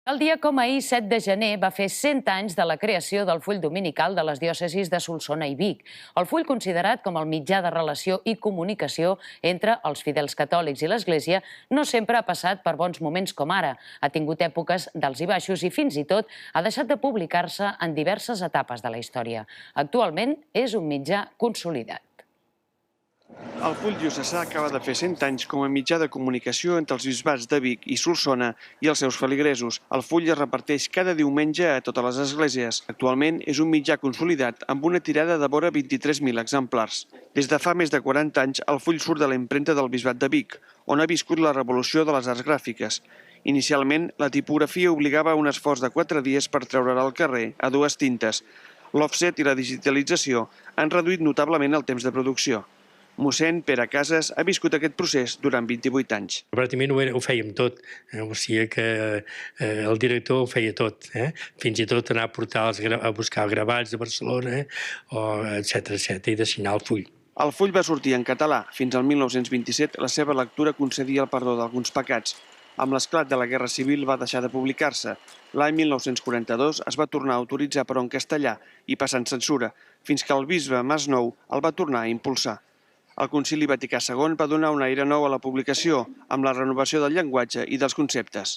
El dia com ahir, 7 de gener, va fer 100 anys de la creació del full dominical de les diòcesis de Solsona i Vic. El full, considerat com el mitjà de relació i comunicació entre els fidels catòlics i l'Església, no sempre ha passat per bons moments com ara. Ha tingut èpoques d'alts i baixos i fins i tot ha deixat de publicar-se en diverses etapes de la història. Actualment és un mitjà consolidat. El full diocesà acaba de fer 100 anys com a mitjà de comunicació entre els bisbats de Vic i Solsona i els seus feligresos. El full es reparteix cada diumenge a totes les esglésies. Actualment és un mitjà consolidat amb una tirada de vora 23.000 exemplars. Des de fa més de 40 anys, el full surt de la impremta del bisbat de Vic, on ha viscut la revolució de les arts gràfiques. Inicialment, la tipografia obligava a un esforç de 4 dies per treure'l al carrer, a dues tintes. L'offset i la digitalització han reduït notablement el temps de producció. Mossèn Pere Casas ha viscut aquest procés durant 28 anys. Pràcticament ho fèiem tot, o sigui que el director ho feia tot, fins i tot anar a buscar gravats de Barcelona, etc, i de signar el full. El full va sortir en català. Fins al 1927 la seva lectura concedia el perdó d'alguns pecats. Amb l'esclat de la Guerra Civil va deixar de publicar-se. L'any 1942 es va tornar a autoritzar però en castellà i passant censura, fins que el bisbe Masnou el va tornar a impulsar. El Concili Vaticà II va donar un aire nou a la publicació, amb la renovació del llenguatge i dels conceptes.